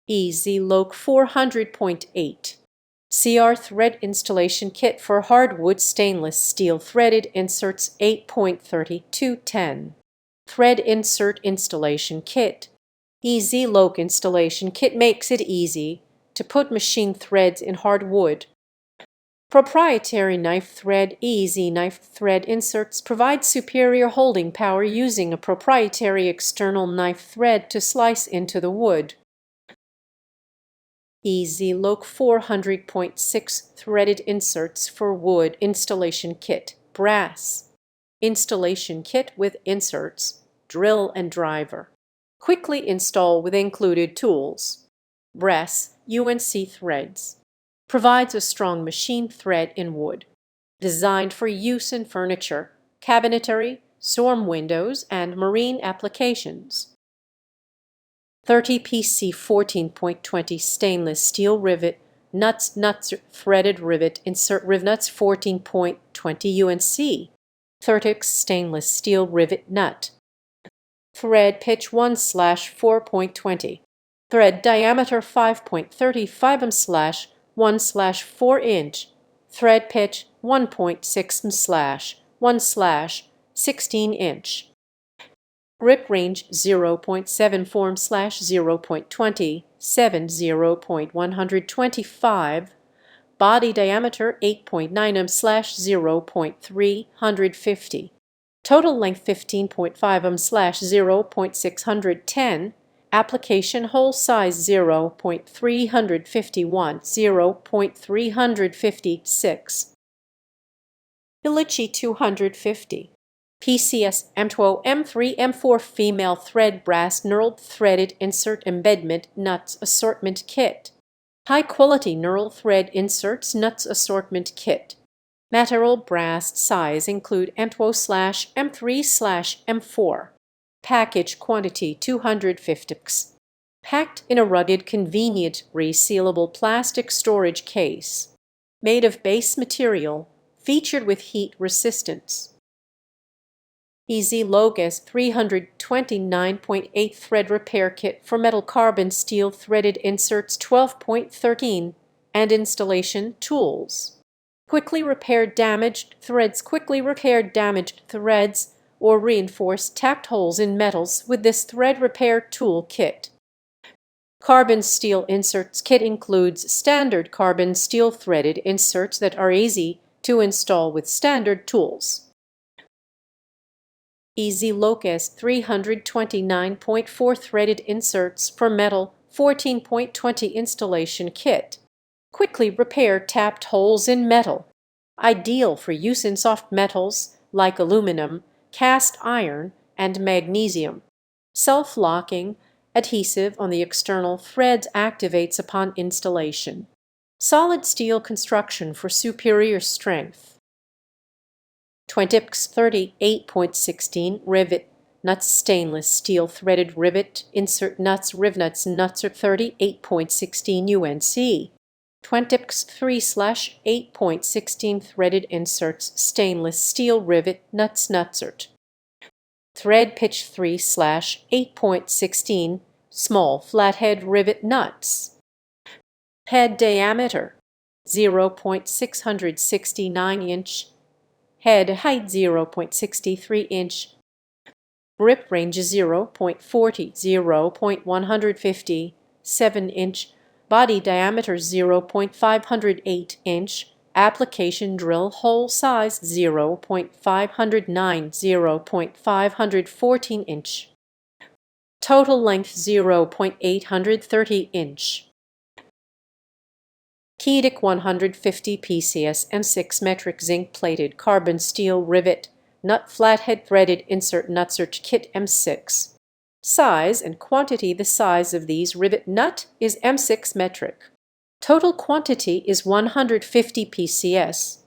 Easy Loc 400.8 CR Thread Installation Kit for Hardwood Stainless Steel Threaded Inserts 8.3210 Thread Insert Installation Kit. Easy Loc Installation Kit makes it easy to put machine threads in hardwood. Proprietary knife thread. Easy knife thread inserts provide superior holding power using a proprietary external knife thread to slice into the wood. Easy Loc 400.6 Threaded Inserts for Wood Installation Kit. Brass Installation Kit with inserts, drill and driver. Quickly install with included tools. Brass UNC threads. Provides a strong machine thread in wood. Designed for use in furniture, cabinetry, storm windows, and marine applications. 30 PC 14.20 Stainless Steel Rivet Nutsert Threaded Rivet Insert Rivnuts 14.20 UNC 30 Stainless Steel Rivet Nut. Thread pitch 1/4.20. Thread diameter 5.35 1/4 inch. Thread pitch 1.6/1/16 inch. Rip range 0.74/0.20, 0.125. Body diameter 8.9/0.350. Total length 15.5/0.610. Application hole size 0.351, 0.356. Helical 250. PCS M12 M3 M4 Female Thread Brass Knurled Threaded Insert Embedment Nuts Assortment Kit. High Quality Knurled Thread Inserts Nuts Assortment Kit. Material brass size include M12/M3/M4. Package quantity 250 x. Packed in a rugged, convenient, resealable plastic storage case. Made of base material, featured with heat resistance. Easy Loc 329.8 Thread Repair Kit for Metal Carbon Steel Threaded Inserts 12.13 and Installation Tools. Quickly repair damaged threads. Quickly repair damaged threads or reinforce tacked holes in metals with this thread repair tool kit. Carbon steel inserts kit includes standard carbon steel threaded inserts that are easy to install with standard tools. Easy Loc 329.4 Threaded Inserts for Metal 14.20 Installation Kit. Quickly repair tapped holes in metal. Ideal for use in soft metals like aluminum, cast iron, and magnesium. Self-locking adhesive on the external threads activates upon installation. Solid steel construction for superior strength. 20x 38.16 Rivet Nuts Stainless Steel Threaded Rivet Insert Nuts Rivnuts Nutsert 38.16 UNC 20x 3/8.16 Threaded Inserts Stainless Steel Rivet Nuts Nutsert. Thread pitch 3/8.16 Small Flathead Rivet Nuts. Head diameter 0.669 inch. Head height 0.63 inch. Rip range 0.40, 0.150, 7 inch. Body diameter 0.508 inch. Application drill hole size 0.509, 0.514 inch. Total length 0.830 inch. Keadic 150 PCS M6 metric zinc plated carbon steel rivet nut flathead threaded insert Nutsert kit M6. Size and quantity. The size of these rivet nut is M6 metric. Total quantity is 150 PCS.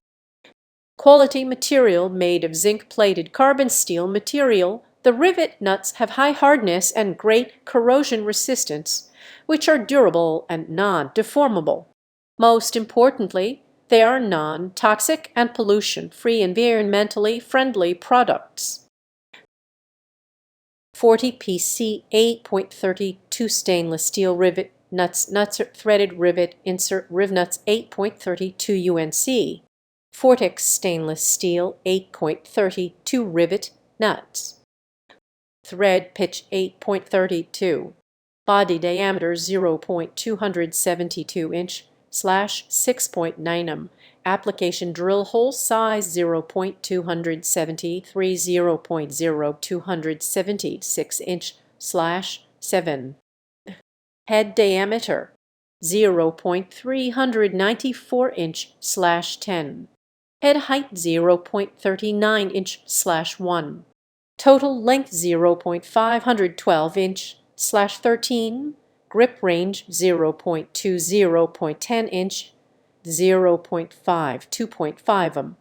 Quality material made of zinc plated carbon steel material. The rivet nuts have high hardness and great corrosion resistance, which are durable and non-deformable. Most importantly, they are non-toxic and pollution-free, environmentally friendly products. 40 PC 8.32 Stainless Steel Rivet Nutsert threaded rivet, insert Rivnuts 8.32 UNC. Fortex stainless steel 8.32 rivet, nuts. Thread pitch 8.32. Body diameter 0.272 inch / 6.9 m. Application drill hole size 0.273 0.0276 inch / 7. Head diameter 0.394 inch / 10. Head height 0.39 inch / 1. Total length 0.512 inch / 13. Grip range 0.20.10 inch 0.5 2.5 m.